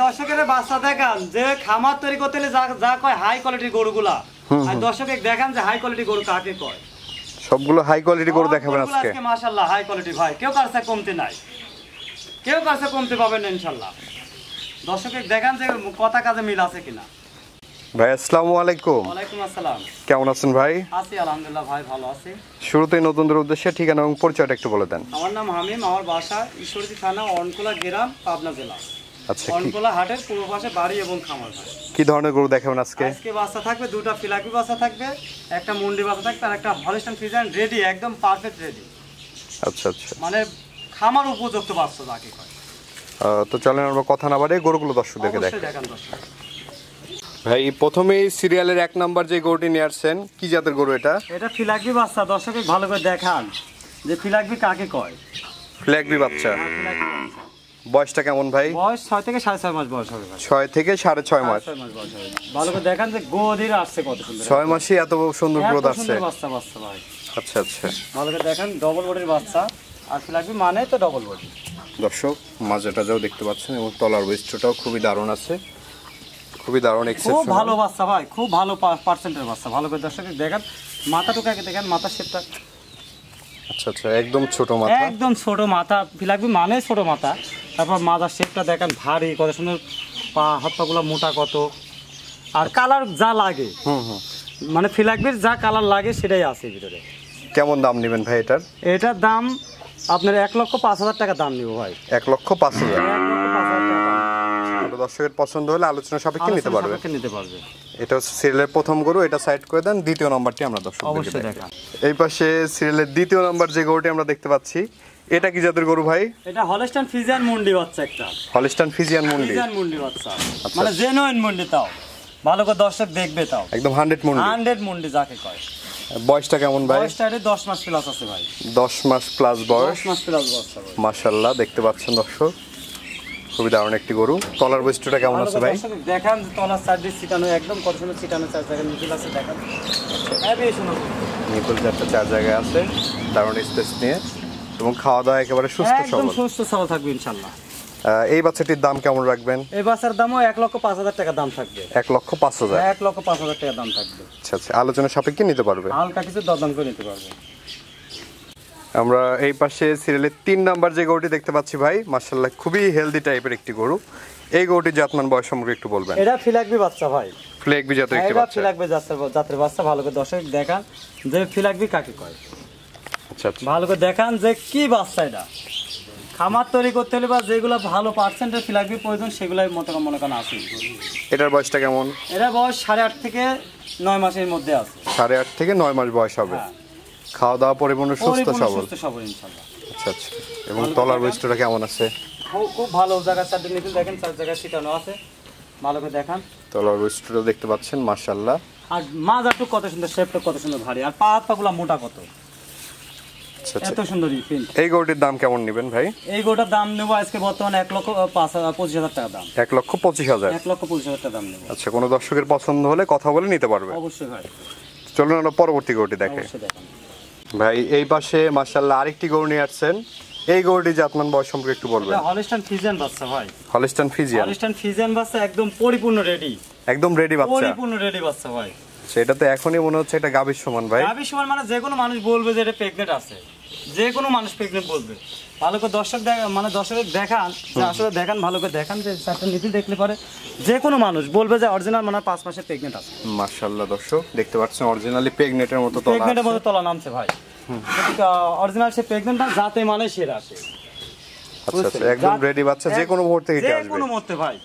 দর্শকের বাচ্চা দেখান যে খামার তৈরি করতে হলে যা কয় হাই কোয়ালিটির গরুগুলা, আর দর্শকে দেখান যে হাই কোয়ালিটি গরু কাকে কয়। সবগুলো হাই কোয়ালিটি গরু দেখাবেন আজকে। মাশাআল্লাহ হাই কোয়ালিটি ভাই, কেউ কাছে কমতে নাই, কেউ কাছে কমতে পাবেন না ইনশাআল্লাহ। দর্শকে দেখান যে কথা কাজে মিল আছে কিনা। ভাই আসসালামু আলাইকুম। ওয়ালাইকুম আসসালাম। কেমন আছেন ভাই? আছি আলহামদুলিল্লাহ ভাই, ভালো আছি। শুরুতেই নতুনদের উদ্দেশ্যে ঠিকানা এবং পরিচয়টা একটু বলে দেন। আমার নাম হামিম, আমার বাসা ঈশ্বরদী থানা, অনকোলা গ্রাম, পাবনা জেলা। আচ্ছা, অনকোলা হাটের পূর্ব পাশে বাড়ি এবং খামার। কি ধরনের গরু দেখাবেন আজকে? আজকে বাচ্চা থাকবে দুটো ফিলাপি বাচ্চা থাকবে, একটা মুন্ডি বাচ্চা থাকবে, আর একটা হলিস্টাইন ফ্রিজিয়ান রেডি, একদম পারফেক্ট রেডি। আচ্ছা আচ্ছা, মানে খামার উপযুক্ত বাচ্চা যাকে কয়। তো চলেন আমরা কথা না বাড়িয়ে গরুগুলো দর্শকদেরকে দেখাই। দর্শক ভাই প্রথমেই সিরিয়ালের 1 নাম্বার যে গরুটি নিয়ে আসছেন, কি জাতের গরু এটা? এটা ফিলাকবি বাচ্চা। দর্শকে ভালো করে দেখান যে ফিলাকবি কাকে কয়। ফ্ল্যাগবি বাচ্চা। বয়সটা কেমন ভাই? বয়স 6 থেকে 6.5 মাস বয়স হবে ভাই। 6 থেকে 6.5 মাস। ভালো করে দেখান যে গোদির আসছে কত সুন্দর। 6 মাসে এত সুন্দর গ্রোথ আসছে। বাচ্চা বাচ্চা ভাই। আচ্ছা আচ্ছা, ভালো করে দেখান, ডবল বডির বাচ্চা। আর ফিলাকবি মানে তো ডবল বডি। দর্শক মাজাটা যাও দেখতে পাচ্ছেন এবং তলার ওয়েস্টটাও খুবই দারুণ আছে, খুবই দারুণ এক্সেপশনাল। খুব ভালো বাচ্চা ভাই, খুব ভালো পার্সেন্টের বাচ্চা। ভালো করে দর্শক দেখেন, মাথাটুকাকে দেখেন, মাথার শেপটা। আচ্ছা আচ্ছা, একদম ছোট মাথা, একদম ছোট মাথা। ফিলাকবি মানে ছোট মাথা। তারপর মাথার শেপটা দেখেন, ভারী কত সুন্দর, পা হাত পাগুলো মোটা কত, আর কালার যা লাগে। মানে ফিলাকবির যা কালার লাগে সেটাই আছে ভিতরে। কেমন দাম নেবেন ভাই এটার? এটার দাম আপনার 1,05,000 টাকা দাম নিব ভাই। 1,05,000। দর্শকের পছন্দ হলে আলোচনা সাপেক্ষে নিতে পারবে। এটা হচ্ছে সিরিয়ালের প্রথম গরু, এটা সাইড করে দেন। দ্বিতীয় নাম্বারটি আমরা দর্শকদেরকে দেখাই। এই পাশে সিরিয়ালের দ্বিতীয় নাম্বার যে গরুটি আমরা দেখতে পাচ্ছি, এটা কি জাতের গরু ভাই? এটা হলিস্টাইন ফ্রিজিয়ান মুন্ডি বাচ্চা। একটা হলিস্টাইন ফ্রিজিয়ান মুন্ডি। ফ্রিজিয়ান মুন্ডি বাচ্চা, মানে জেনুইন মুন্ডি। তাও ভালো করে দর্শক দেখবে, তাও একদম 100 মুন্ডি। 100 মুন্ডি যাকে কয়। বয়সটা কেমন ভাই? বয়সটা 10 মাস প্লাস আছে ভাই। 10 মাস প্লাস বয়স। 10 মাস প্লাস বয়স ভাই। মাশাআল্লাহ, দেখতে পাচ্ছেন দর্শক, খুবই দারুণ একটি গরু। তলার বৈশিষ্ট্যটা কেমন আছে ভাই? দেখান তলার সাইডে ছিটানো, একদম কত সুন্দর ছিটানো, 4 জায়গায় নিচে আছে দেখান। এই শুনুন, নিপল চারটা 4 জায়গায় আছে, দারুণ স্পেস নিয়ে, এবং খাওয়া দাওয়া একেবারে সুস্থ সবল। একদম সুস্থ সবল থাকবে ইনশাআল্লাহ। এই বাচ্চাটির দাম কেমন রাখবেন? এই বাচ্চার দামও 1,05,000 টাকা দাম থাকবে। 1,05,000। 1,05,000 টাকা দাম থাকবে। আচ্ছা আচ্ছা, আলোচনা সাপেক্ষে নিতে পারবে, হালকা কিছু দরদাম করে নিতে পারবে। আমরা এই পাশে সিরিয়ালের 3 নাম্বার যে গরুটি দেখতে পাচ্ছি ভাই, মাশাআল্লাহ খুবই হেলদি টাইপের একটি গরু। এই গরুটির জাতমান বয়স সম্পর্কে একটু বলবেন। এটা ফিলাকবি বাচ্চা ভাই। ফিলাকবি জাতের একটি বাচ্চা। ফিলাকবি জাতের বাচ্চা। ভালো করে দর্শক দেখান যে ফিলাকবি কাকে কয়। আচ্ছা আচ্ছা, ভালো করে দেখান যে কি বাচ্চা এটা। খামার তৈরি করতে হলে বা যেগুলো ভালো পার্সেন্টের ফিলাকবি প্রয়োজন সেগুলাই মনে করেন আছে। এটার বয়সটা কেমন? এটা বয়স 8.5 থেকে 9 মাসের মধ্যে আছে। 8.5 থেকে 9 মাস বয়স হবে। খাওয়া দাওয়া পরিপূর্ণ সুস্থ সবল ইনশাআল্লাহ। আচ্ছা আচ্ছা, এবং তলার বৈশিষ্ট্যটা কেমন আছে? খুব ভালো জায়গার সাথে নিতে দেখেন, 4 জায়গায় ছিটানো আছে। ভালো করে দেখান, তলার বৈশিষ্ট্যটা দেখতে পাচ্ছেন মাশাআল্লাহ। আর মাজারটু কত সুন্দর, শেপটা কত সুন্দর ভারী, আর পা হাতগুলো মোটা কত। এত সুন্দর এই গরুটির দাম কেমন নেবেন ভাই? এই গরুটার দাম নেবো আজকে বর্তমানে 1,25,000 টাকা দাম। 1,25,000। 1,25,000 টাকা দাম নেবো। আচ্ছা, কোনো দর্শকের পছন্দ হলে কথা বলে নিতে পারবে। অবশ্যই ভাই। চলুন আমরা পরবর্তী গরুটি দেখে ভাই। এই পাশে মাশাআল্লাহ আরেকটি গরু নিয়ে আসছেন। এই গরুটি জাতমান বয়স সম্পর্কে একটু বলবেন। এটা হলিস্টাইন ফ্রিজিয়ান বাচ্চা ভাই। Holstein Friesian. হলিস্টাইন ফ্রিজিয়ান বাচ্চা, একদম পরিপূর্ণ রেডি। একদম রেডি বাচ্চা। পরিপূর্ণ রেডি বাচ্চা ভাই। সেটা তো এখনই মনে হচ্ছে এটা গাভীর সমান ভাই। গাভীর সমান মানে যে কোনো মানুষ বলবে যে এটা প্রেগনেন্ট আছে, যে কোনো মানুষ প্রেগনেন্ট বলবে। ভালো করে দর্শক মানে দর্শকের দেখান, আসলে দেখান, ভালো করে দেখান যে চারটা নিতে দেখলে পরে যে কোনো মানুষ বলবে যে অরিজিনাল মানে 5 মাসের প্রেগনেন্ট আছে। মাশাআল্লাহ দর্শক দেখতে পাচ্ছেন অরিজিনালি প্রেগনেন্টের মতো তলা। প্রেগনেন্টের মতো তলা নামছে ভাই। অরিজিনাল সে প্রেগনেন্ট না, যাতে মানে সেরা আসে। আচ্ছা আচ্ছা, একদম রেডি বাচ্চা, যে কোনো মুহূর্তে হিটে আসবে। যে কোনো মুহূর্তে ভাই।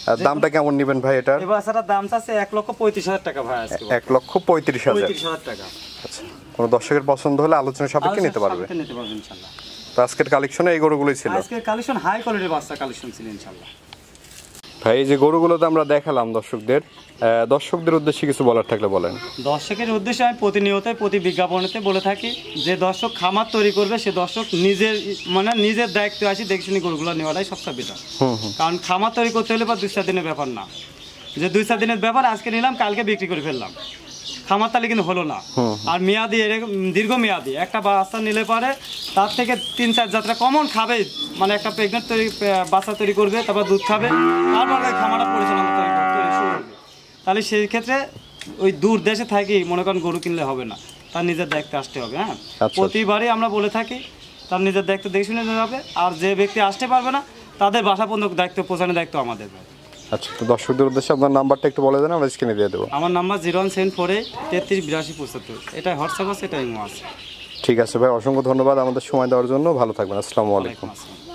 আর দামটা কেমন নেবেন ভাই এটার? এই বাচ্চাটার দাম আছে 1,35,000 টাকা ভাই আজকে। 1,35,000 টাকা। আচ্ছা, কোনো দর্শকের পছন্দ হলে আলোচনা সাপেক্ষে নিতে পারবে। ইনশাআল্লাহ। তো আজকের কালেকশনে এই গরুগুলোই ছিল। আজকের কালেকশন হাই কোয়ালিটির বাচ্চা কালেকশন ছিল ইনশাআল্লাহ। ভাই যে গরুগুলোতে আমরা দেখালাম দর্শকদের উদ্দেশ্যে কিছু বলার থাকলে বলেন। দর্শকের উদ্দেশ্যে আমি প্রতিনিয়ত প্রতি বিজ্ঞাপনেতে বলে থাকি যে দর্শক খামার তৈরি করবে, সে দর্শক নিজের দায়িত্ব আছে দেখে শুনে গরুগুলো নেওয়াটাই সবচেয়ে বেটার। কারণ খামার তৈরি করতে হলে বা 2-4 দিনের ব্যাপার না, যে 2-4 দিনের ব্যাপার, আজকে নিলাম কালকে বিক্রি করে ফেললাম। খামার তাহলে কিন্তু হলো না। আর মেয়াদি এরকম দীর্ঘ মেয়াদি একটা বাচ্চা নিলে পারে তার থেকে 3-4 যাত্রা কমন খাবে, মানে একটা প্রেগনেন্ট বাচ্চা তৈরি করবে, তারপর দুধ খাবে, তারপর খামারটা পরিচালনা শুরু করবে। তাহলে সেই ক্ষেত্রে ওই দূর দেশে থাকি মনে করেন গরু কিনলে হবে না, তার নিজের দায়িত্বে আসতে হবে। হ্যাঁ, প্রতিবারই আমরা বলে থাকি তার নিজের দায়িত্ব দেখে শুনে নিতে হবে। আর যে ব্যক্তি আসতে পারবে না তাদের বাসা পর্যন্ত দায়িত্ব পৌঁছানোর দায়িত্ব আমাদের। আচ্ছা, তো দর্শকদের উদ্দেশ্যে আপনার নাম্বারটা একটু বলে দেন, আমরা স্ক্রিনে দিয়ে দেবো। আমার নাম্বার 01748338275, এটা হোয়াটসঅ্যাপ আছে, এটা ইমো আছে। ঠিক আছে ভাই, অসংখ্য ধন্যবাদ আমাদের সময় দেওয়ার জন্য। ভালো থাকবেন, আসসালামু আলাইকুম। আসসালাম।